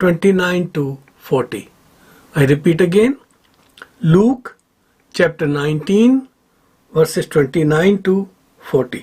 29 to 40। I repeat again, Luke chapter 19 verses 29 to 40।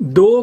2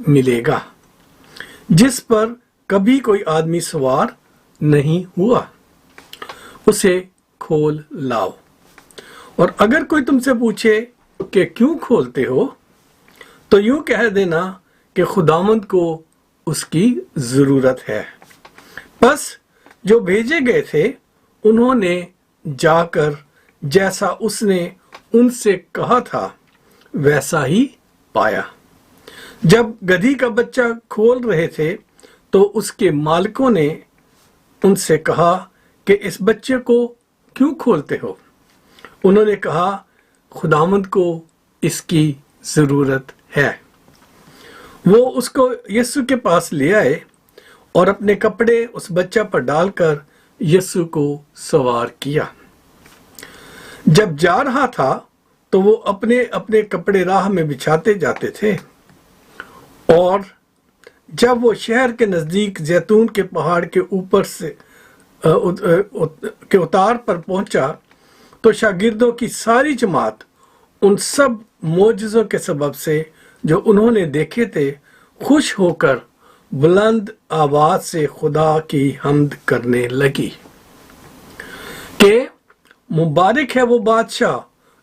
ملے گا جس پر کبھی کوئی آدمی سوار نہیں ہوا، اسے کھول لاؤ۔ اور اگر کوئی تم سے پوچھے کہ کیوں کھولتے ہو تو یوں کہہ دینا کہ خداوند کو اس کی ضرورت ہے۔ پس جو بھیجے گئے تھے انہوں نے جا کر جیسا اس نے ان سے کہا تھا ویسا ہی پایا۔ جب گدھی کا بچہ کھول رہے تھے تو اس کے مالکوں نے ان سے کہا کہ اس بچے کو کیوں کھولتے ہو؟ انہوں نے کہا خداوند کو اس کی ضرورت ہے۔ وہ اس کو یسوع کے پاس لے آئے اور اپنے کپڑے اس بچہ پر ڈال کر یسوع کو سوار کیا۔ جب جا رہا تھا تو وہ اپنے اپنے کپڑے راہ میں بچھاتے جاتے تھے، اور جب وہ شہر کے نزدیک زیتون کے پہاڑ کے اوپر سے کے اتار پر پہنچا تو شاگردوں کی ساری جماعت ان سب معجزوں کے سبب سے جو انہوں نے دیکھے تھے خوش ہو کر بلند آواز سے خدا کی حمد کرنے لگی کہ مبارک ہے وہ بادشاہ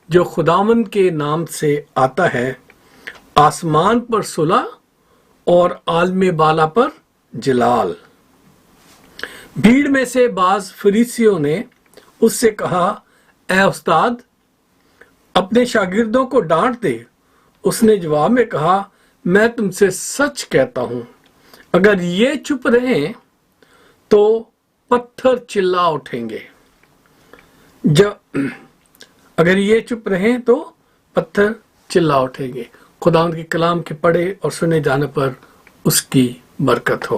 جو خداوند کے نام سے آتا ہے، آسمان پر صلح اور عالم بالا پر جلال۔ بھیڑ میں سے بعض فریسیوں نے اس سے کہا اے استاد اپنے شاگردوں کو ڈانٹ دے۔ اس نے جواب میں کہا میں تم سے سچ کہتا ہوں اگر یہ چپ رہیں تو پتھر چلا اٹھیں گے۔ اگر یہ چپ رہیں تو پتھر چلا اٹھیں گے۔ خدا کے کلام کے پڑھے اور سنے جانے پر اس کی برکت ہو،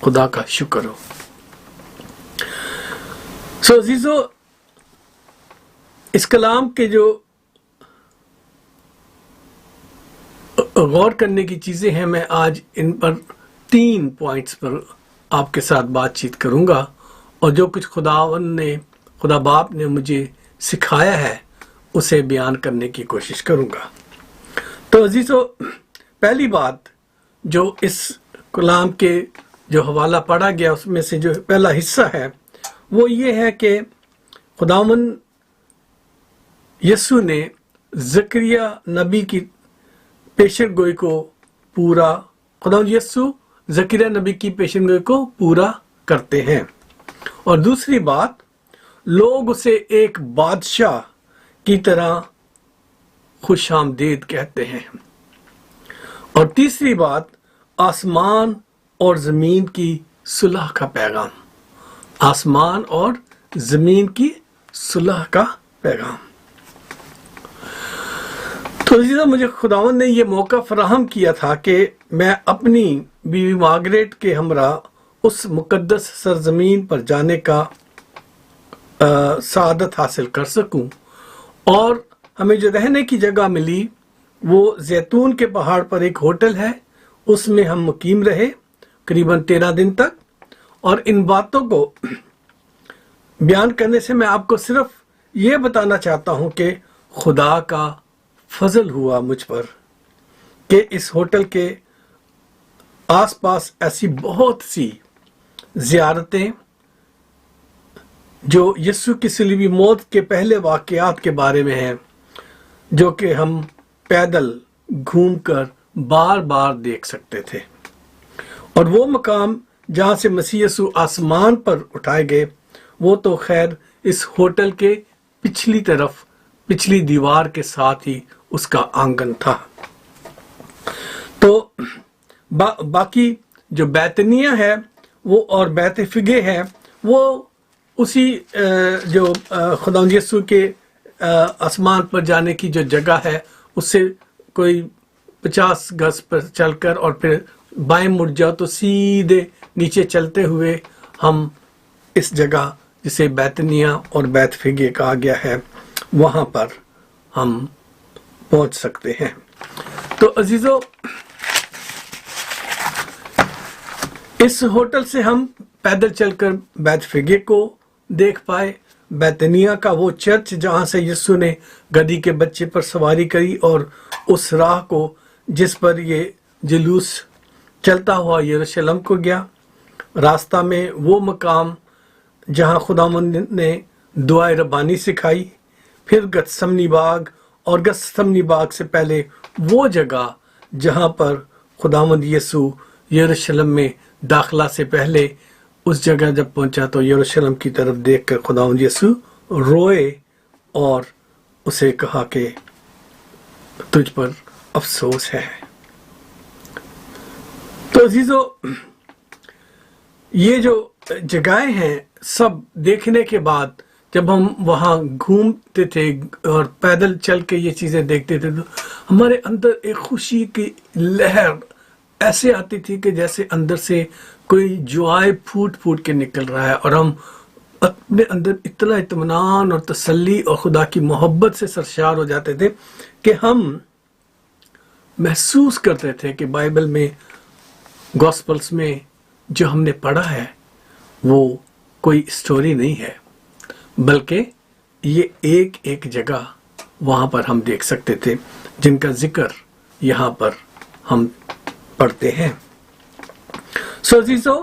خدا کا شکر ہو۔ عزیزو، اس کلام کے جو غور کرنے کی چیزیں ہیں میں آج ان پر 3 پوائنٹس پر آپ کے ساتھ بات چیت کروں گا، اور جو کچھ خدا باپ نے مجھے سکھایا ہے اسے بیان کرنے کی کوشش کروں گا۔ تو عزیزو، پہلی بات جو اس کلام کے جو حوالہ پڑھا گیا اس میں سے جو پہلا حصہ ہے وہ یہ ہے کہ خداوند یسوع نے زکریا نبی کی پیشن گوئی کو خداوند یسوع زکریا نبی کی پیشن گوئی کو پورا کرتے ہیں، اور دوسری بات لوگ اسے ایک بادشاہ کی طرح خوش آمدید کہتے ہیں، اور تیسری بات آسمان اور زمین کی صلح کا پیغام، آسمان اور زمین کی صلح کا پیغام۔ تو عزیزہ، مجھے خداوند نے یہ موقع فراہم کیا تھا کہ میں اپنی بیوی مارگریٹ کے ہمراہ اس مقدس سرزمین پر جانے کا سعادت حاصل کر سکوں، اور ہمیں جو رہنے کی جگہ ملی وہ زیتون کے پہاڑ پر ایک ہوٹل ہے، اس میں ہم مقیم رہے قریباً 13 دن تک۔ اور ان باتوں کو بیان کرنے سے میں آپ کو صرف یہ بتانا چاہتا ہوں کہ خدا کا فضل ہوا مجھ پر کہ اس ہوٹل کے آس پاس ایسی بہت سی زیارتیں جو یسوع کی صلیبی موت کے پہلے واقعات کے بارے میں ہیں، جو کہ ہم پیدل گھوم کر بار بار دیکھ سکتے تھے، اور وہ مقام جہاں سے مسیح یسوع آسمان پر اٹھائے گئے وہ تو خیر اس ہوٹل کے پچھلی دیوار کے ساتھ ہی اس کا آنگن تھا۔ تو باقی جو بیتنیہ ہے وہ اور بیت فگے ہے وہ اسی جو خداوند یسوع کے آسمان پر جانے کی جو جگہ ہے اس سے کوئی 50 گز پر چل کر اور پھر بائیں مڑ جاؤ تو سیدھے نیچے چلتے ہوئے ہم اس جگہ جسے بیتنیہ اور بیت فگے کہا گیا ہے وہاں پر ہم پہنچ سکتے ہیں۔ تو عزیزو، اس ہوٹل سے ہم پیدل چل کر بیت فگے کو دیکھ پائے، بیتنیہ کا وہ چرچ جہاں سے یسوع نے گدھی کے بچے پر سواری کری، اور اس راہ کو جس پر یہ جلوس چلتا ہوا یروشلم کو گیا۔ راستہ میں وہ مقام جہاں خداوند نے دعائے ربانی سکھائی، پھر گتسمنی باغ، اور گتسمنی باغ سے پہلے وہ جگہ جہاں پر خداوند یسوع یروشلم میں داخلہ سے پہلے اس جگہ جب پہنچا تو یروشلم کی طرف دیکھ کر خداوند یسوع روئے اور اسے کہا کہ تجھ پر افسوس ہے۔ تو عزیزو، یہ جو جگہیں ہیں سب دیکھنے کے بعد جب ہم وہاں گھومتے تھے اور پیدل چل کے یہ چیزیں دیکھتے تھے تو ہمارے اندر ایک خوشی کی لہر ایسے آتی تھی کہ جیسے اندر سے کوئی جوائے پھوٹ پھوٹ کے نکل رہا ہے، اور ہم اپنے اندر اتنا اطمینان اور تسلی اور خدا کی محبت سے سرشار ہو جاتے تھے کہ ہم محسوس کرتے تھے کہ بائبل میں، گاسپلز میں جو ہم نے پڑھا ہے وہ کوئی اسٹوری نہیں ہے، بلکہ یہ ایک ایک جگہ وہاں پر ہم دیکھ سکتے تھے جن کا ذکر یہاں پر ہم پڑھتے ہیں۔ سو عزیزو،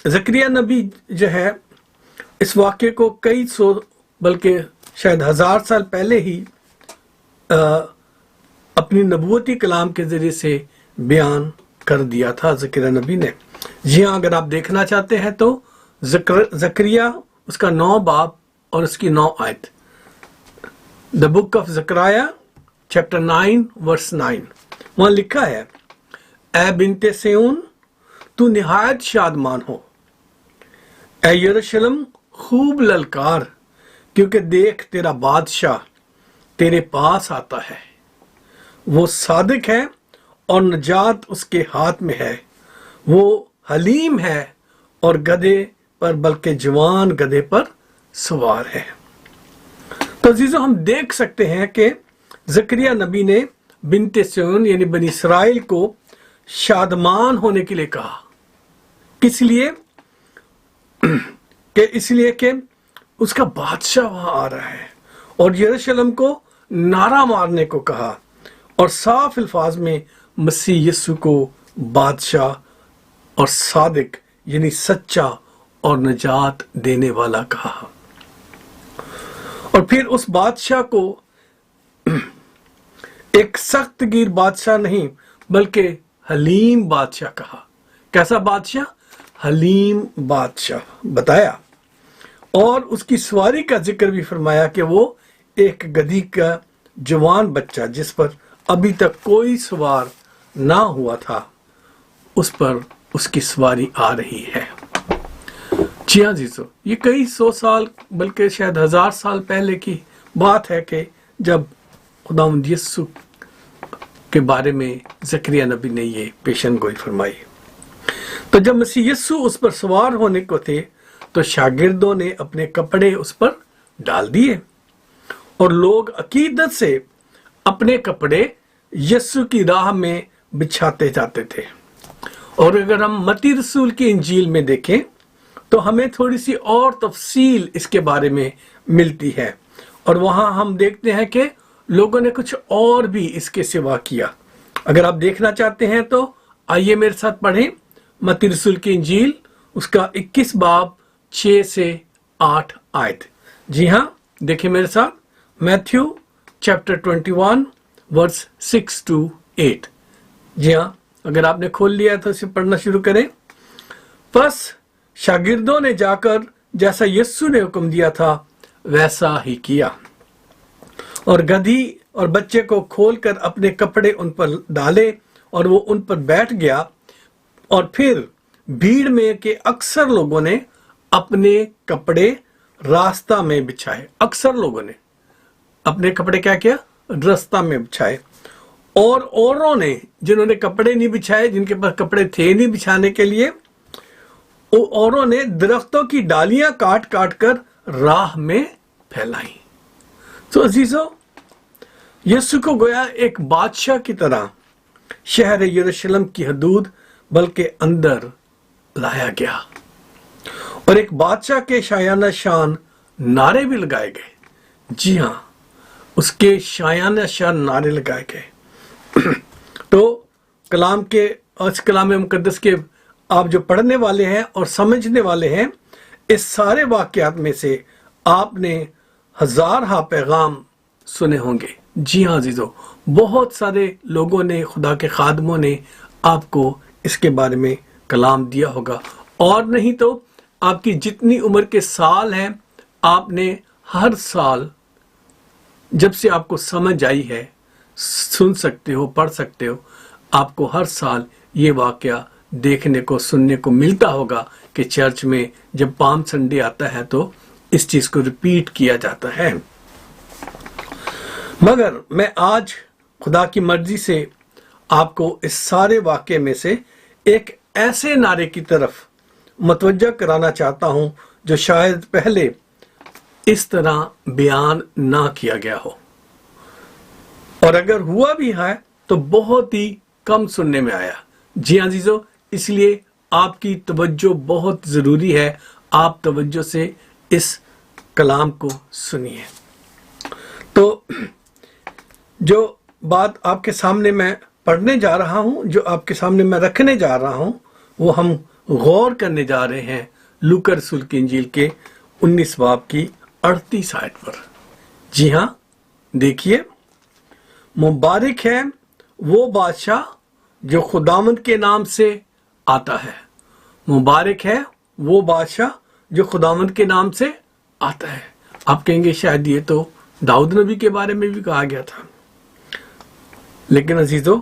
زکریا نبی جو ہے اس واقعے کو کئی سو بلکہ شاید 1000 سال پہلے ہی اپنی نبوتی کلام کے ذریعے سے بیان کر دیا تھا زکریا نبی نے۔ جی ہاں، اگر آپ دیکھنا چاہتے ہیں تو زکریا اس کا 9 باب اور اس کی 9 آیت، دا بک آف زکریا چیپٹر 9 ورس 9، وہاں لکھا ہے، اے بنت سیون تو نہایت شادمان ہو، اے یروشلم خوب للکار، کیونکہ دیکھ تیرا بادشاہ تیرے پاس آتا ہے، وہ صادق ہے اور نجات اس کے ہاتھ میں ہے، وہ حلیم ہے اور گدھے پر بلکہ جوان گدھے پر سوار ہے۔ تو عزیزو، ہم دیکھ سکتے ہیں کہ زکریا نبی نے بنت سیون یعنی بنی اسرائیل کو شادمان ہونے کے لیے کہا۔ کس لیے؟ کہ اس لیے کہ اس کا بادشاہ وہاں آ رہا ہے، اور یروشلم کو نعرہ مارنے کو کہا، اور صاف الفاظ میں مسیح یسوع کو بادشاہ اور صادق یعنی سچا اور نجات دینے والا کہا، اور پھر اس بادشاہ کو ایک سخت گیر بادشاہ نہیں بلکہ حلیم بادشاہ کہا۔ کیسا بادشاہ؟ حلیم بادشاہ بتایا، اور اس کی سواری کا ذکر بھی فرمایا کہ وہ ایک گدھی کا جوان بچہ جس پر ابھی تک کوئی سوار نہ ہوا تھا، اس پر اس کی سواری آ رہی ہے۔ جی ہاں عزیزو، یہ کئی 100 سال بلکہ شاید 1000 سال پہلے کی بات ہے کہ جب خداوند یسوع کے بارے میں زکریا نبی نے یہ پیشن گوئی فرمائی۔ تو جب مسیح یسوع اس پر سوار ہونے کو تھے تو شاگردوں نے اپنے کپڑے اس پر ڈال دیے، اور لوگ عقیدت سے اپنے کپڑے یسوع کی راہ میں بچھاتے جاتے تھے۔ اور اگر ہم متی رسول کی انجیل میں دیکھیں تو ہمیں تھوڑی سی اور تفصیل اس کے بارے میں ملتی ہے، اور وہاں ہم دیکھتے ہیں کہ لوگوں نے کچھ اور بھی اس کے سوا کیا۔ اگر آپ دیکھنا چاہتے ہیں تو آئیے میرے ساتھ پڑھیں متی رسول کی انجیل، اس کا 21 باب 6 سے 8 آیت۔ جی ہاں، دیکھیں میرے ساتھ، میتھیو چیپٹر 21 ورس 6 to 8۔ جی ہاں، اگر آپ نے کھول لیا تو اسے پڑھنا شروع کریں۔ پس شاگردوں نے جا کر جیسا یسوع نے حکم دیا تھا ویسا ہی کیا، اور گدھی اور بچے کو کھول کر اپنے کپڑے ان پر ڈالے، اور وہ ان پر بیٹھ گیا۔ اور پھر بھیڑ میں کے اکثر لوگوں نے اپنے کپڑے راستہ میں بچھائے۔ اکثر لوگوں نے اپنے کپڑے کیا کیا؟ راستہ میں بچھائے، اور اوروں نے جنہوں نے کپڑے نہیں بچھائے، جن کے پاس کپڑے تھے نہیں بچھانے کے لیے، اوروں نے درختوں کی ڈالیاں کاٹ کاٹ کر راہ میں پھیلائی۔ تو عزیزو، یسوع کو گویا ایک بادشاہ کی طرح شہر یروشلم کی حدود بلکہ اندر لایا گیا، اور ایک بادشاہ کے شایانہ شان نعرے بھی لگائے گئے۔ جی ہاں، اس کے شایانہ شان نعرے لگائے گئے۔ تو کلام کے اس کلام مقدس کے آپ جو پڑھنے والے ہیں اور سمجھنے والے ہیں، اس سارے واقعات میں سے آپ نے ہزارہ پیغام سنے ہوں گے۔ جی ہاں عزیزو، بہت سارے لوگوں نے، خدا کے خادموں نے آپ کو اس کے بارے میں کلام دیا ہوگا، اور نہیں تو آپ کی جتنی عمر کے سال ہیں، آپ نے ہر سال جب سے آپ کو سمجھ آئی ہے سن سکتے ہو، پڑھ سکتے ہو، آپ کو ہر سال یہ واقعہ دیکھنے کو، سننے کو ملتا ہوگا کہ چرچ میں جب پام سنڈے آتا ہے تو اس چیز کو ریپیٹ کیا جاتا ہے۔ مگر میں آج خدا کی مرضی سے آپ کو اس سارے واقعے میں سے ایک ایسے نعرے کی طرف متوجہ کرانا چاہتا ہوں جو شاید پہلے اس طرح بیان نہ کیا گیا ہو، اور اگر ہوا بھی ہے تو بہت ہی کم سننے میں آیا۔ جی عزیزو، اس لیے آپ کی توجہ بہت ضروری ہے، آپ توجہ سے اس کلام کو سنیے۔ تو جو بات آپ کے سامنے میں پڑھنے جا رہا ہوں، جو آپ کے سامنے میں رکھنے جا رہا ہوں، وہ ہم غور کرنے جا رہے ہیں لوکا رسول کی انجیل کے 19 باب کی 38 آیت پر۔ جی ہاں، دیکھیے، مبارک ہے وہ بادشاہ جو خداوند کے نام سے آتا ہے۔ مبارک ہے وہ بادشاہ جو خداوند کے نام سے آتا ہے۔ آپ کہیں گے شاید یہ تو داؤد نبی کے بارے میں بھی کہا گیا تھا، لیکن عزیزو،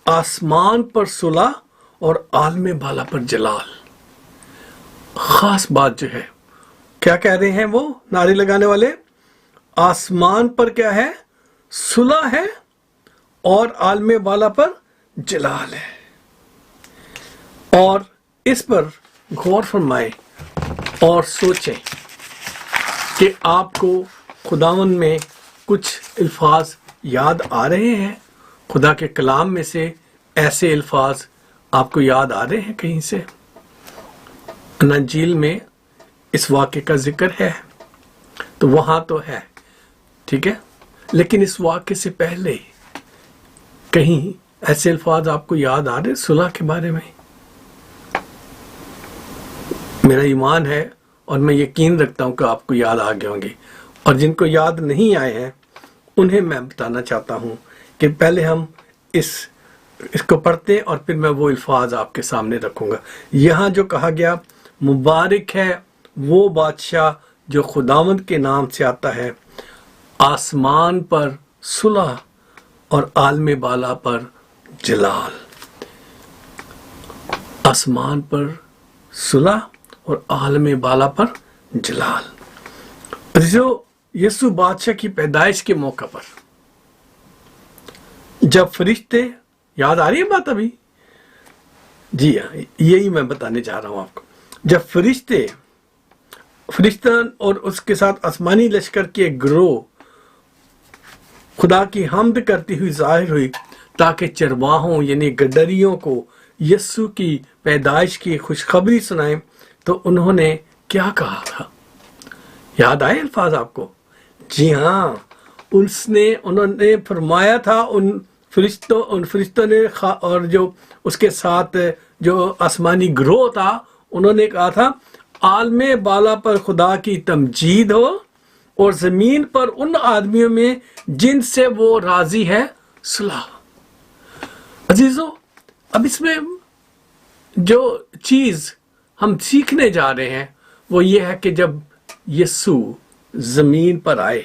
آسمان پر صلح اور عالم بالا پر جلال، خاص بات جو ہے، کیا کہہ رہے ہیں وہ نعرے لگانے والے؟ آسمان پر کیا ہے؟ صلح ہے، اور عالم بالا پر جلال ہے۔ اور اس پر غور فرمائیں اور سوچیں کہ آپ کو خداوند میں کچھ الفاظ یاد آ رہے ہیں؟ خدا کے کلام میں سے ایسے الفاظ آپ کو یاد آ رہے ہیں کہیں سے؟ انجیل میں اس واقعے کا ذکر ہے تو وہاں تو ہے، ٹھیک ہے، لیکن اس واقعے سے پہلے کہیں ایسے الفاظ آپ کو یاد آ رہے صلح کے بارے میں؟ میرا ایمان ہے اور میں یقین رکھتا ہوں کہ آپ کو یاد آ گئے ہوں گے، اور جن کو یاد نہیں آئے ہیں انہیں میں بتانا چاہتا ہوں کہ پہلے ہم اس کو پڑھتے اور پھر میں وہ الفاظ آپ کے سامنے رکھوں گا۔ یہاں جو کہا گیا، مبارک ہے وہ بادشاہ جو خداوند کے نام سے آتا ہے، آسمان پر صلح اور عالم بالا پر جلال۔ آسمان پر صلح اور عالم بالا پر جلال۔ عزیزو، یسوع بادشاہ کی پیدائش کے موقع پر جب فرشتے، یاد آ رہی ہے بات ابھی؟ جی ہاں، یہی میں بتانے جا رہا ہوں آپ کو۔ جب فرشتان اور اس کے ساتھ آسمانی لشکر کے ایک گروہ خدا کی حمد کرتی ہوئی ظاہر ہوئی تاکہ چرواہوں یعنی گڈریوں کو یسوع کی پیدائش کی خوشخبری سنائیں، تو انہوں نے کیا کہا تھا؟ یاد آئے الفاظ آپ کو؟ جی ہاں، انہوں نے فرمایا تھا، ان فرشتوں نے اور جو اس کے ساتھ جو آسمانی گروہ تھا، انہوں نے کہا تھا، عالم بالا پر خدا کی تمجید ہو اور زمین پر ان آدمیوں میں جن سے وہ راضی ہے صلح۔ عزیزو، اب اس میں جو چیز ہم سیکھنے جا رہے ہیں وہ یہ ہے کہ جب یسوع زمین پر آئے،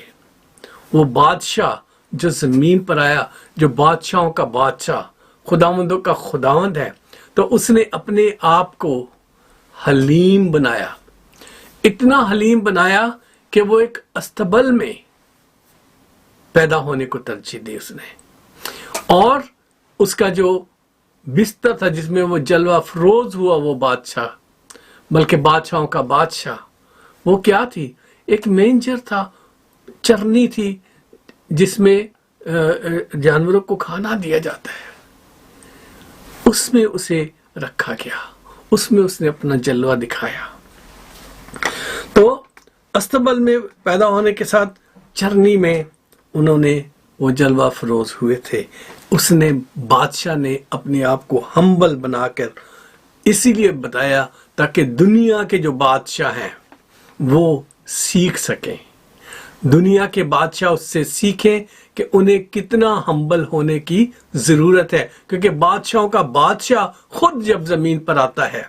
وہ بادشاہ جو زمین پر آیا، جو بادشاہوں کا بادشاہ، خداوندوں کا خداوند ہے، تو اس نے اپنے آپ کو حلیم بنایا، اتنا حلیم بنایا کہ وہ ایک استبل میں پیدا ہونے کو ترجیح دی اس نے، اور اس کا جو بستر تھا جس میں وہ جلوہ افروز ہوا، وہ بادشاہ، بلکہ بادشاہوں کا بادشاہ، وہ کیا تھی؟ ایک مینجر تھا، چرنی تھی جس میں جانوروں کو کھانا دیا جاتا ہے، اس میں اسے رکھا گیا، اس میں اس نے اپنا جلوہ دکھایا۔ تو استبل میں پیدا ہونے کے ساتھ چرنی میں انہوں نے وہ جلوہ افروز ہوئے تھے، اس نے بادشاہ نے اپنے آپ کو ہمبل بنا کر اسی لیے بتایا تاکہ دنیا کے جو بادشاہ ہیں وہ سیکھ سکیں، دنیا کے بادشاہ اس سے سیکھیں کہ انہیں کتنا ہمبل ہونے کی ضرورت ہے، کیونکہ بادشاہوں کا بادشاہ خود جب زمین پر آتا ہے،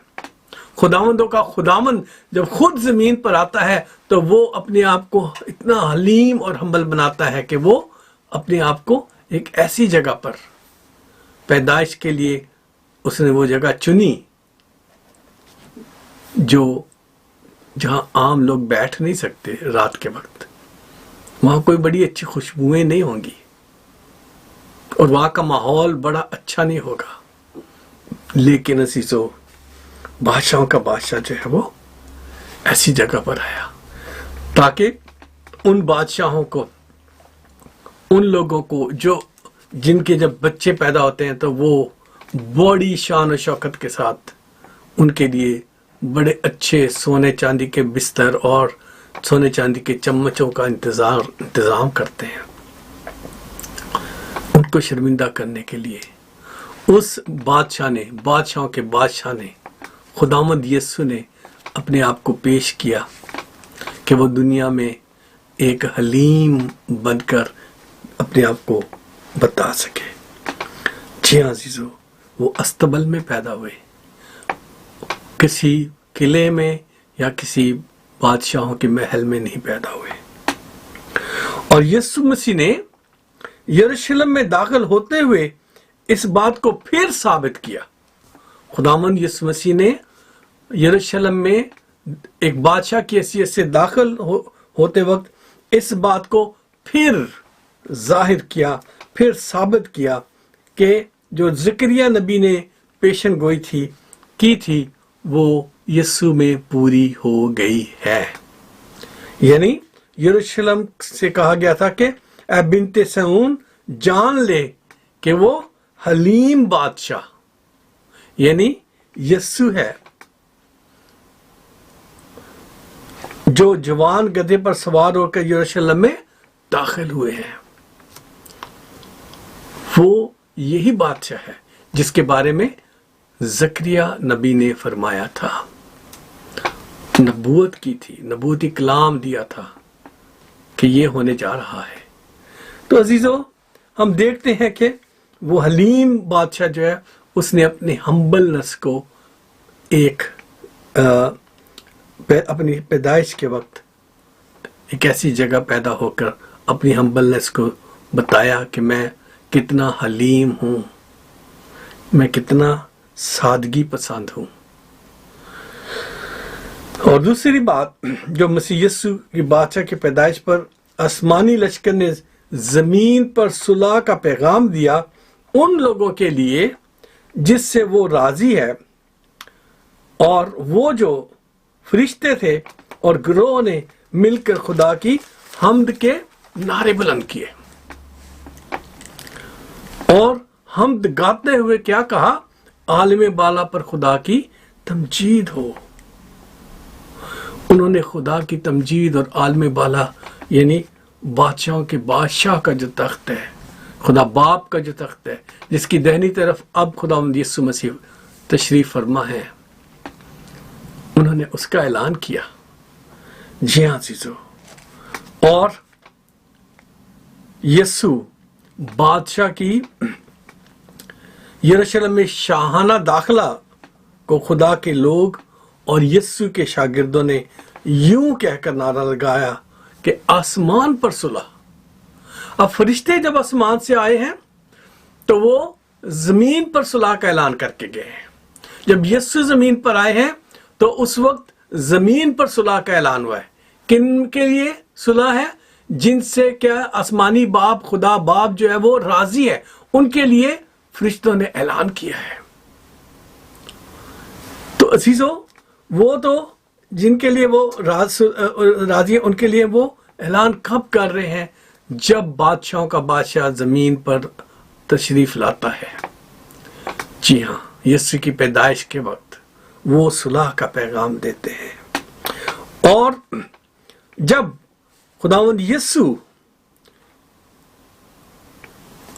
خداوندوں کا خداوند جب خود زمین پر آتا ہے تو وہ اپنے آپ کو اتنا حلیم اور ہمبل بناتا ہے کہ وہ اپنے آپ کو ایک ایسی جگہ پر پیدائش کے لیے اس نے وہ جگہ چنی جو جہاں عام لوگ بیٹھ نہیں سکتے رات کے وقت، وہاں کوئی بڑی اچھی خوشبوئیں نہیں ہوں گی اور وہاں کا ماحول بڑا اچھا نہیں ہوگا، لیکن عزیزو بادشاہوں کا بادشاہ جو ہے وہ ایسی جگہ پر آیا تاکہ ان بادشاہوں کو، ان لوگوں کو جن کے جب بچے پیدا ہوتے ہیں تو وہ بڑی شان و شوکت کے ساتھ ان کے لیے بڑے اچھے سونے چاندی کے بستر اور سونے چاندی کے چمچوں کا انتظام کرتے ہیں، ان کو شرمندہ کرنے کے لیے اس بادشاہ نے، بادشاہوں کے بادشاہ نے، خداوند یسوع نے اپنے آپ کو پیش کیا کہ وہ دنیا میں ایک حلیم بن کر اپنے آپ کو بتا سکے۔ جی ہاں عزیزو، وہ استبل میں پیدا ہوئے، کسی قلعے میں یا کسی بادشاہوں کے محل میں نہیں پیدا ہوئے، اور یسوع مسیح نے یروشلم میں داخل ہوتے ہوئے اس بات کو پھر ثابت کیا۔ خداوند یسوع مسیح نے یروشلم میں ایک بادشاہ کی حیثیت سے داخل ہوتے وقت اس بات کو پھر ظاہر کیا، پھر ثابت کیا کہ جو زکریا نبی نے پیشن گوئی کی تھی وہ یسوع میں پوری ہو گئی ہے۔ یعنی یروشلم سے کہا گیا تھا کہ اے بنت صہیون جان لے کہ وہ حلیم بادشاہ یعنی یسوع ہے، جو جوان گدھے پر سوار ہو کر یروشلم میں داخل ہوئے ہیں۔ وہ یہی بادشاہ ہے جس کے بارے میں زکریا نبی نے فرمایا تھا، نبوت کی تھی، نبوتی کلام دیا تھا کہ یہ ہونے جا رہا ہے۔ تو عزیزو، ہم دیکھتے ہیں کہ وہ حلیم بادشاہ جو ہے اس نے اپنے ہمبلنس کو اپنی پیدائش کے وقت ایک ایسی جگہ پیدا ہو کر اپنی ہمبلنس کو بتایا کہ میں کتنا حلیم ہوں، میں کتنا سادگی پسند ہوں۔ اور دوسری بات جو مسیح یسوع کی بادشاہ کی پیدائش پر آسمانی لشکر نے زمین پر صلح کا پیغام دیا ان لوگوں کے لیے جس سے وہ راضی ہے، اور وہ جو فرشتے تھے اور گروہ نے مل کر خدا کی حمد کے نعرے بلند کیے اور حمد گاتے ہوئے کیا کہا؟ عالم بالا پر خدا کی تمجید ہو۔ انہوں نے خدا کی تمجید اور عالم بالا یعنی بادشاہوں کے بادشاہ کا جو تخت ہے، خدا باپ کا جو تخت ہے، جس کی دہنی طرف اب خداوند یسوع مسیح تشریف فرما ہے، انہوں نے اس کا اعلان کیا۔ جی ہاں عزیزو، اور یسوع بادشاہ کی یروشلم میں شاہانہ داخلہ کو خدا کے لوگ اور یسوع کے شاگردوں نے یوں کہہ کر نعرہ لگایا کہ آسمان پر صلح۔ اب فرشتے جب آسمان سے آئے ہیں تو وہ زمین پر صلح کا اعلان کر کے گئے ہیں۔ جب یسوع زمین پر آئے ہیں تو اس وقت زمین پر صلح کا اعلان ہوا ہے۔ کن کے لیے صلح ہے؟ جن سے کیا آسمانی باپ، خدا باپ جو ہے وہ راضی ہے، ان کے لیے فرشتوں نے اعلان کیا ہے۔ تو عزیزو، وہ تو جن کے لیے وہ راضی ہے، ان کے لیے وہ اعلان کب کر رہے ہیں؟ جب بادشاہوں کا بادشاہ زمین پر تشریف لاتا ہے۔ جی ہاں، یسوع کی پیدائش کے وقت وہ صلح کا پیغام دیتے ہیں، اور جب خداوند یسوع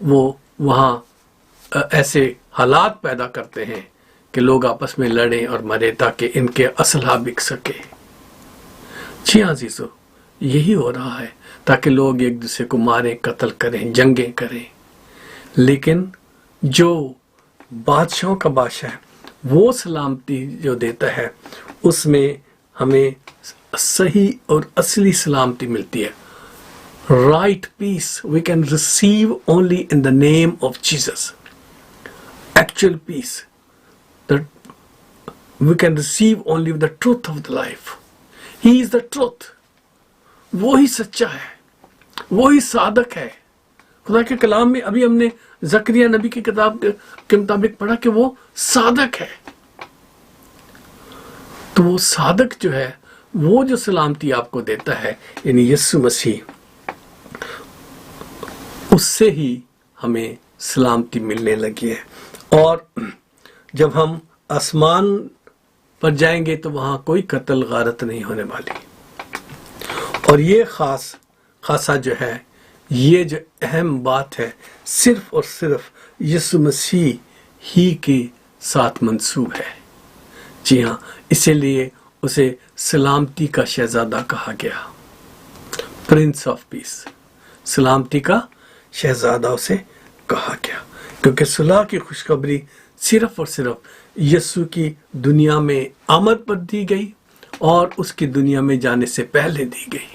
وہ وہاں ایسے حالات پیدا کرتے ہیں کہ لوگ آپس میں لڑیں اور مرے تاکہ ان کے اسلحہ بک سکے۔ جی ہاں عزیزو، یہی ہو رہا ہے تاکہ لوگ ایک دوسرے کو ماریں، قتل کریں، جنگیں کریں۔ لیکن جو بادشاہوں کا بادشاہ ہے وہ سلامتی جو دیتا ہے اس میں ہمیں صحیح اور اصلی سلامتی ملتی ہے۔ Right peace we can receive only in the name of Jesus. Actual peace that we can receive only with the truth of the life. He is the truth. وہی سچا ہے، وہی صادق ہے۔ خدا کے کلام میں ابھی ہم نے زکریا نبی کی کتاب کے مطابق پڑھا کہ وہ صادق ہے۔ تو وہ صادق جو ہے وہ جو سلامتی آپ کو دیتا ہے یعنی یسوع مسیح، اس سے ہی ہمیں سلامتی ملنے لگی ہے۔ اور جب ہم آسمان پر جائیں گے تو وہاں کوئی قتل غارت نہیں ہونے والی۔ اور یہ خاصا جو ہے، یہ جو اہم بات ہے، صرف اور صرف یسوع مسیح ہی کے ساتھ منسوب ہے۔ جی ہاں، اسی لیے اسے سلامتی کا شہزادہ کہا گیا، پرنس آف پیس، سلامتی کا شہزادہ اسے کہا گیا، کیونکہ صلح کی خوشخبری صرف اور صرف یسوع کی دنیا میں آمد پر دی گئی اور اس کی دنیا میں جانے سے پہلے دی گئی۔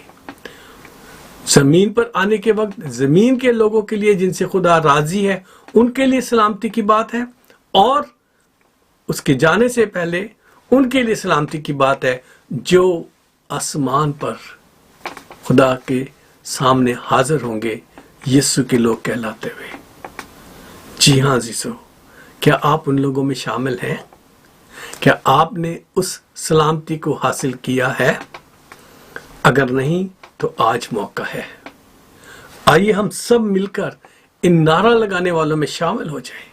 زمین پر آنے کے وقت زمین کے لوگوں کے لیے جن سے خدا راضی ہے ان کے لیے سلامتی کی بات ہے، اور اس کے جانے سے پہلے ان کے لیے سلامتی کی بات ہے جو آسمان پر خدا کے سامنے حاضر ہوں گے یسوع کے لوگ کہلاتے ہوئے۔ جی ہاں عزیزو، کیا آپ ان لوگوں میں شامل ہیں؟ کیا آپ نے اس سلامتی کو حاصل کیا ہے؟ اگر نہیں تو آج موقع ہے۔ آئیے ہم سب مل کر ان نعرہ لگانے والوں میں شامل ہو جائیں۔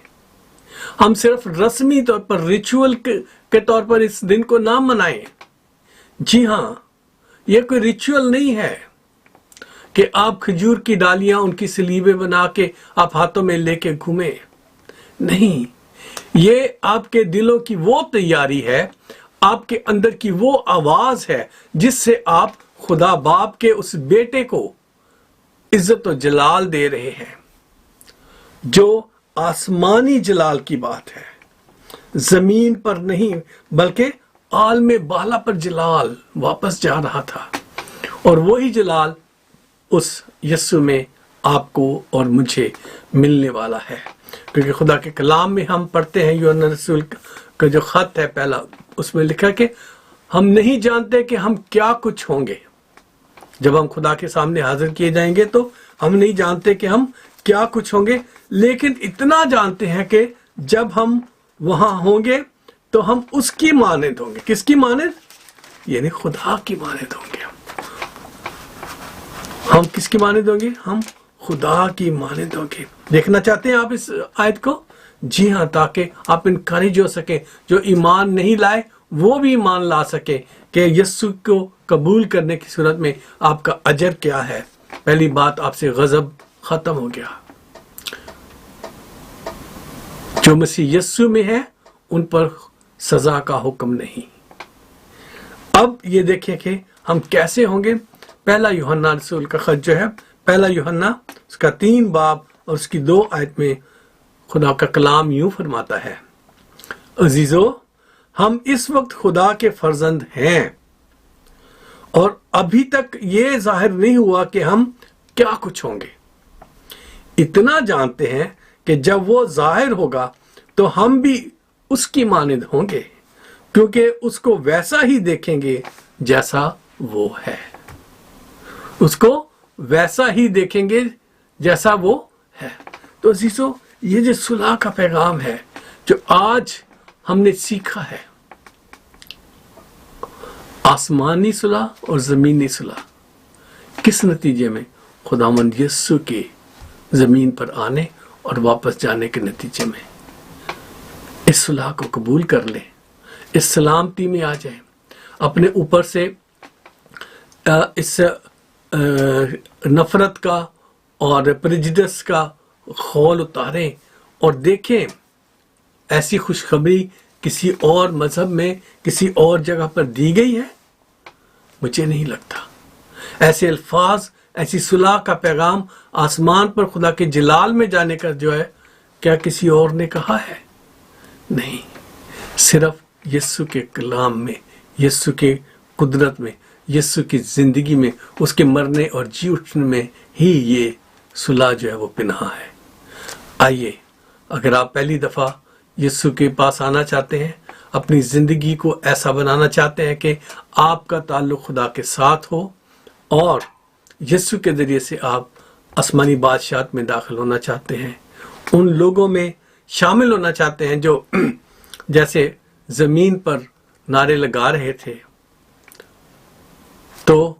ہم صرف رسمی طور پر ریچول کے طور پر اس دن کو نہ منائیں۔ جی ہاں، یہ کوئی ریچول نہیں ہے کہ آپ کھجور کی ڈالیاں ان کی سلیبیں بنا کے آپ ہاتھوں میں لے کے گھومیں۔ نہیں، یہ آپ کے دلوں کی وہ تیاری ہے، آپ کے اندر کی وہ آواز ہے جس سے آپ خدا باپ کے اس بیٹے کو عزت و جلال دے رہے ہیں، جو آسمانی جلال کی بات ہے، زمین پر نہیں بلکہ عالم بالا پر جلال واپس جا رہا تھا، اور وہی جلال اس یسوع میں آپ کو اور مجھے ملنے والا ہے۔ کیونکہ خدا کے کلام میں ہم پڑھتے ہیں، یوحنا رسول کا جو خط ہے پہلا، اس میں لکھا کہ ہم نہیں جانتے کہ ہم کیا کچھ ہوں گے۔ جب ہم خدا کے سامنے حاضر کیے جائیں گے تو ہم نہیں جانتے کہ ہم کیا کچھ ہوں گے، لیکن اتنا جانتے ہیں کہ جب ہم وہاں ہوں گے تو ہم اس کی مانند ہوں گے۔ کس کی مانند؟ یعنی خدا کی مانند ہوں گے۔ ہم کس کی مانند ہوں گے؟ ہم خدا کی مانند ہوں گے۔ دیکھنا چاہتے ہیں آپ اس آیت کو؟ جی ہاں، تاکہ آپ انکریج ہو سکیں، جو ایمان نہیں لائے وہ بھی ایمان لا سکے کہ یسوع کو قبول کرنے کی صورت میں آپ کا اجر کیا ہے۔ پہلی بات، آپ سے غضب ختم ہو گیا۔ جو مسیح یسوع میں ہے ان پر سزا کا حکم نہیں۔ اب یہ دیکھیں کہ ہم کیسے ہوں گے۔ پہلا یوحنا رسول کا خط جو ہے، پہلا یوحنا اس کا 3 باب اور اس کی 2 آیت میں خدا کا کلام یوں فرماتا ہے، عزیزو، ہم اس وقت خدا کے فرزند ہیں اور ابھی تک یہ ظاہر نہیں ہوا کہ ہم کیا کچھ ہوں گے۔ اتنا جانتے ہیں کہ جب وہ ظاہر ہوگا تو ہم بھی اس کی مانند ہوں گے، کیونکہ اس کو ویسا ہی دیکھیں گے جیسا وہ ہے۔ اس کو ویسا ہی دیکھیں گے جیسا وہ ہے۔ تو عزیزو، یہ جو صلح کا پیغام ہے جو آج ہم نے سیکھا ہے، آسمانی صلح اور زمینی صلح، کس نتیجے میں؟ خداوند یسوع کے زمین پر آنے اور واپس جانے کے نتیجے میں۔ اس صلح کو قبول کر لیں، اس سلامتی میں آ جائیں، اپنے اوپر سے اس نفرت کا اور پریجڈس کا خول اتاریں اور دیکھیں ایسی خوشخبری کسی اور مذہب میں کسی اور جگہ پر دی گئی ہے؟ مجھے نہیں لگتا۔ ایسے الفاظ، ایسی صلح کا پیغام آسمان پر خدا کے جلال میں جانے کا جو ہے، کیا کسی اور نے کہا ہے؟ نہیں، صرف یسوع کے کلام میں، یسوع کے قدرت میں، یسوع کی زندگی میں، اس کے مرنے اور جی اٹھنے میں ہی یہ صلح جو ہے وہ پنہا ہے۔ آئیے، اگر آپ پہلی دفعہ یسوع کے پاس آنا چاہتے ہیں، اپنی زندگی کو ایسا بنانا چاہتے ہیں کہ آپ کا تعلق خدا کے ساتھ ہو اور یسوع کے ذریعے سے آپ آسمانی بادشاہت میں داخل ہونا چاہتے ہیں، ان لوگوں میں شامل ہونا چاہتے ہیں جو جیسے زمین پر نعرے لگا رہے تھے، تو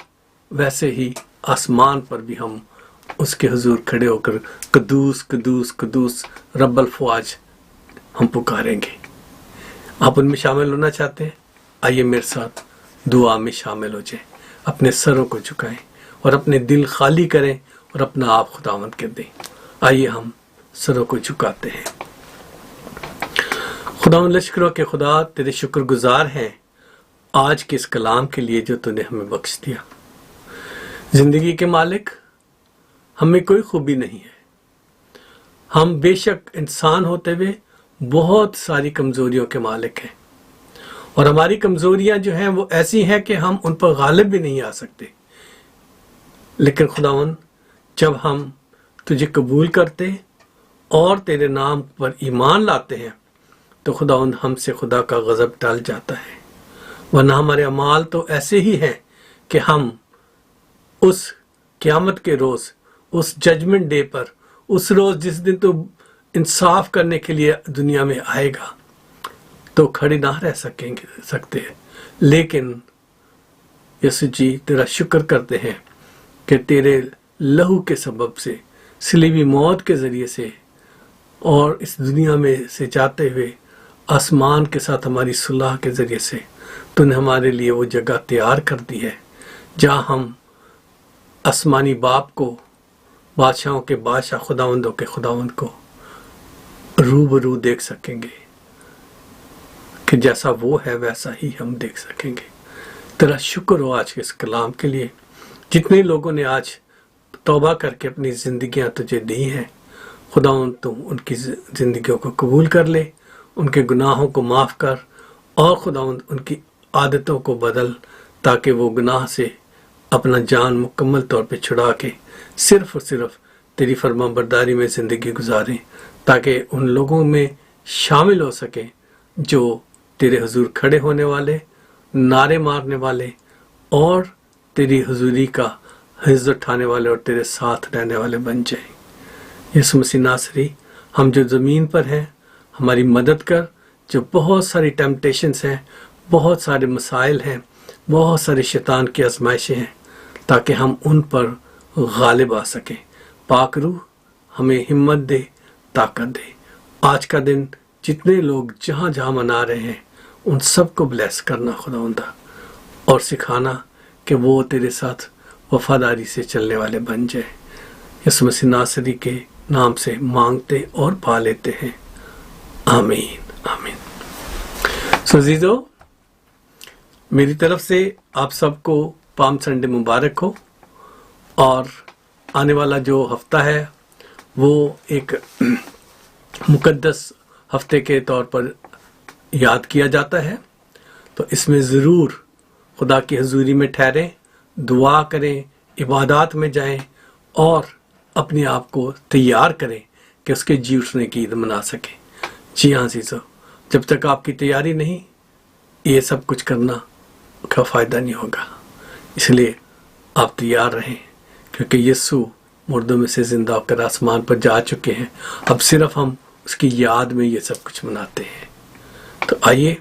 ویسے ہی آسمان پر بھی ہم اس کے حضور کھڑے ہو کر قدوس قدوس قدوس رب الفواج ہم پکاریں گے۔ آپ ان میں شامل ہونا چاہتے ہیں؟ آئیے میرے ساتھ دعا میں شامل ہو جائیں، اپنے سروں کو جھکائیں اور اپنے دل خالی کریں اور اپنا آپ خداوند کے دیں۔ آئیے ہم سروں کو جھکاتے ہیں۔ خداوند لشکروں کے خدا، تیرے شکر گزار ہیں آج کے اس کلام کے لیے جو تو نے ہمیں بخش دیا۔ زندگی کے مالک، ہمیں کوئی خوبی نہیں ہے، ہم بے شک انسان ہوتے ہوئے بہت ساری کمزوریوں کے مالک ہیں، اور ہماری کمزوریاں جو ہیں وہ ایسی ہیں کہ ہم ان پر غالب بھی نہیں آ سکتے، لیکن خداوند جب ہم تجھے قبول کرتے اور تیرے نام پر ایمان لاتے ہیں تو خداوند ہم سے خدا کا غضب ٹل جاتا ہے، ورنہ ہمارے اعمال تو ایسے ہی ہیں کہ ہم اس قیامت کے روز، اس ججمنٹ ڈے پر، اس روز جس دن تو انصاف کرنے کے لیے دنیا میں آئے گا، تو کھڑے نہ رہ سکتے، لیکن یسوع جی تیرا شکر کرتے ہیں کہ تیرے لہو کے سبب سے، صلیبی موت کے ذریعے سے اور اس دنیا میں سے جاتے ہوئے آسمان کے ساتھ ہماری صلح کے ذریعے سے تو نے ہمارے لیے وہ جگہ تیار کر دی ہے جہاں ہم آسمانی باپ کو، بادشاہوں کے بادشاہ، خداوندوں کے خداوند کو روبرو دیکھ سکیں گے کہ جیسا وہ ہے ویسا ہی ہم دیکھ سکیں گے۔ تیرا شکر ہو آج کے اس کلام کے لیے، جتنے لوگوں نے آج توبہ کر کے اپنی زندگیاں تجھے دی ہیں، خداوند تو ان کی زندگیوں کو قبول کر لے، ان کے گناہوں کو معاف کر، اور خداوند ان کی عادتوں کو بدل، تاکہ وہ گناہ سے اپنا جان مکمل طور پہ چھڑا کے صرف اور صرف تیری فرما برداری میں زندگی گزاریں، تاکہ ان لوگوں میں شامل ہو سکیں جو تیرے حضور کھڑے ہونے والے، نعرے مارنے والے اور تیری حضوری کا حفظ اٹھانے والے اور تیرے ساتھ رہنے والے بن جائیں۔ یسوع مسیح ناصری، ہم جو زمین پر ہیں ہماری مدد کر، جو بہت ساری ٹیمپٹیشنز ہیں، بہت سارے مسائل ہیں، بہت سارے شیطان کی آزمائشیں ہیں، تاکہ ہم ان پر غالب آ سکیں۔ پاک روح ہمیں ہمت دے، طاقت دے۔ آج کا دن جتنے لوگ جہاں جہاں منا رہے ہیں ان سب کو بلیس کرنا خداوندہ، اور سکھانا کہ وہ تیرے ساتھ وفاداری سے چلنے والے بن جائیں۔ یسوع مسیح ناصری کے نام سے مانگتے اور پا لیتے ہیں، آمین آمین۔ عزیزو، میری طرف سے آپ سب کو پام سنڈے مبارک ہو، اور آنے والا جو ہفتہ ہے وہ ایک مقدس ہفتے کے طور پر یاد کیا جاتا ہے، تو اس میں ضرور خدا کی حضوری میں ٹھہریں، دعا کریں، عبادات میں جائیں اور اپنے آپ کو تیار کریں کہ اس کے جی اٹھنے کی عید منا سکیں۔ جی ہاں عزیزو، جب تک آپ کی تیاری نہیں، یہ سب کچھ کرنا کا فائدہ نہیں ہوگا، اس لیے آپ تیار رہیں، کیونکہ یسوع مردوں میں سے زندہ ہو کر آسمان پر جا چکے ہیں۔ اب صرف ہم اس کی یاد میں یہ سب کچھ مناتے ہیں، تو آئیے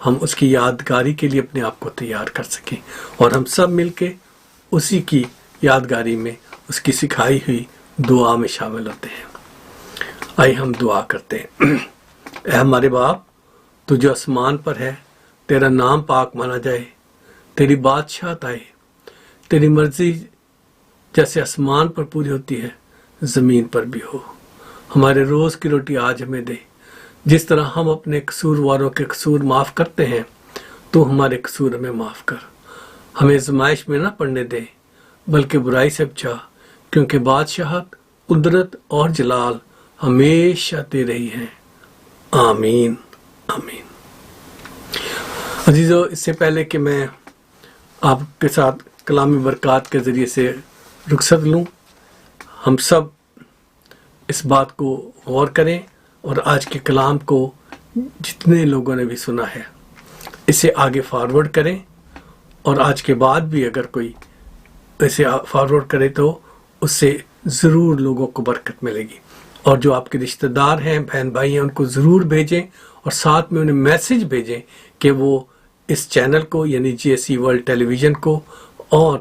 ہم اس کی یادگاری کے لیے اپنے آپ کو تیار کر سکیں، اور ہم سب مل کے اسی کی یادگاری میں اس کی سکھائی ہوئی دعا میں شامل ہوتے ہیں۔ آئیے ہم دعا کرتے ہیں۔ اے ہمارے باپ، تو جو آسمان پر ہے، تیرا نام پاک مانا جائے، تیری بادشاہت آئے، تیری مرضی جیسے آسمان پر پوری ہوتی ہے زمین پر بھی ہو۔ ہمارے روز کی روٹی آج ہمیں دے. جس طرح ہم اپنے قصورواروں کے قصور معاف کرتے ہیں تو ہمارے قصور ہمیں معاف کر. ہمیں آزمائش میں نہ پڑنے دے بلکہ برائی سے بچا، کیونکہ بادشاہت، قدرت اور جلال ہمیشہ تیرے ہی ہیں. آمین آمین. عزیزو، اس سے پہلے کہ میں آپ کے ساتھ کلامی برکات کے ذریعے سے رخصت لوں، ہم سب اس بات کو غور کریں اور آج کے کلام کو جتنے لوگوں نے بھی سنا ہے اسے آگے فارورڈ کریں، اور آج کے بعد بھی اگر کوئی اسے فارورڈ کرے تو اس سے ضرور لوگوں کو برکت ملے گی. اور جو آپ کے رشتہ دار ہیں، بہن بھائی ہیں، ان کو ضرور بھیجیں اور ساتھ میں انہیں میسج بھیجیں کہ وہ اس چینل کو یعنی GSC ورلڈ ٹیلی ویژن کو اور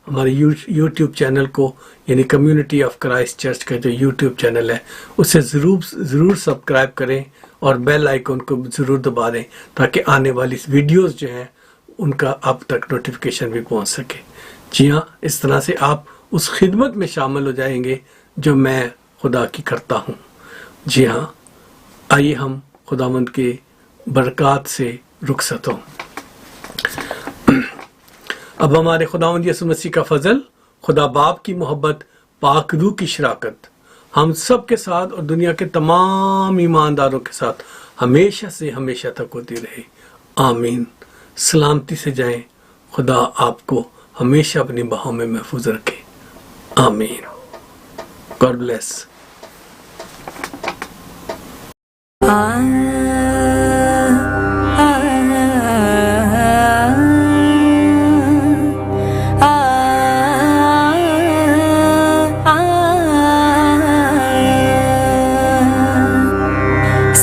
ہمارے یوٹیوب چینل کو یعنی کمیونٹی آف کرائسٹ چرچ کا جو یوٹیوب چینل ہے اسے ضرور سبسکرائب کریں اور بیل آئیکن کو ضرور دبا دیں تاکہ آنے والی ویڈیوز جو ہیں ان کا آپ تک نوٹیفیکیشن بھی پہنچ سکے. جی ہاں، اس طرح سے آپ اس خدمت میں شامل ہو جائیں گے جو میں خدا کی کرتا ہوں. جی ہاں، آئیے ہم خداوند کے برکات سے رخصت ہوں. اب ہمارے خداوند یسوع مسیح کا فضل، خدا باپ کی محبت، پاک روح کی شراکت ہم سب کے ساتھ اور دنیا کے تمام ایمانداروں کے ساتھ ہمیشہ سے ہمیشہ تک ہوتی رہے. آمین. سلامتی سے جائیں. خدا آپ کو ہمیشہ اپنی باہوں میں محفوظ رکھے. آمین. God bless.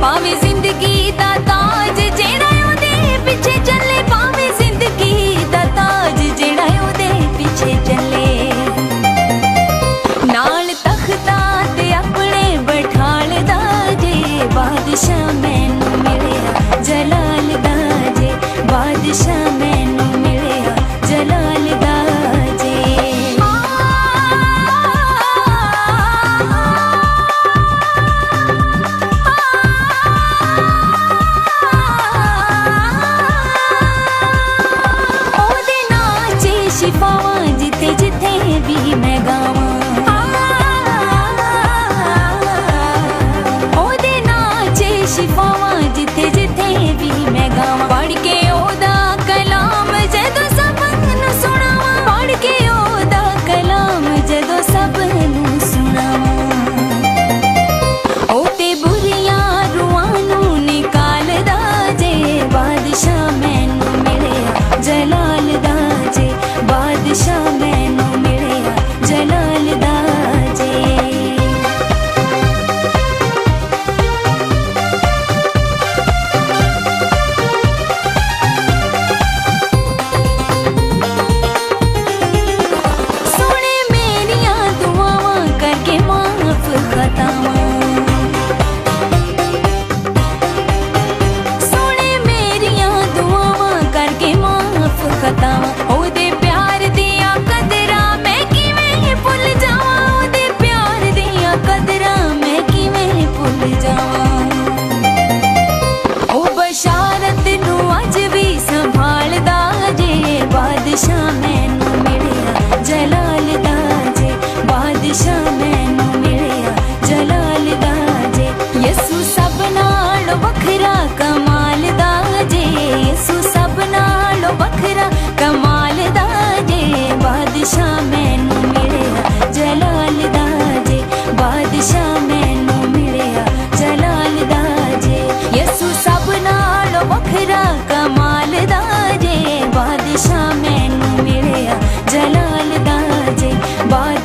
ਭਾਵੇਂ ਜ਼ਿੰਦਗੀ ਦਾ ਤਾਜ ਜਿਹੜਾ ਉਹਦੇ ਪਿੱਛੇ ਚੱਲੇ, ਭਾਵੇਂ ਜ਼ਿੰਦਗੀ ਦਾ ਤਾਜ ਜਿਹੜਾ ਉਹਦੇ ਪਿੱਛੇ ਚੱਲੇ. ਨਾਲ ਤਖਤਾਂ ਤੇ ਆਪਣੇ ਬਿਠਾਲਦਾ ਜੇ, ਬਾਦਸ਼ਾਹ ਮੈਨੂੰ ਮਿਲਿਆ ਜਲਾਲ ਦਾ ਜੇ, ਬਾਦਸ਼ਾਹ ਮੈਨੂੰ ਮਿਲਿਆ ਜਲਾਲ ਦਾ ਜੇ. ਸ਼ਿਫਾਵਾਂ ਜਿੱਥੇ ਜਿੱਥੇ ਵੀ ਮੈਂ ਗਾਵਾਂ, ਉਹਦੇ ਨਾਂ 'ਚ ਸ਼ਿਫਾਵਾਂ ਜਿੱਥੇ ਜਿੱਥੇ ਵੀ ਮੈਂ ਗਾਵਾਂ. ਪੜ੍ਹ ਕੇ ਉਹਦਾ ਕਲਾਮ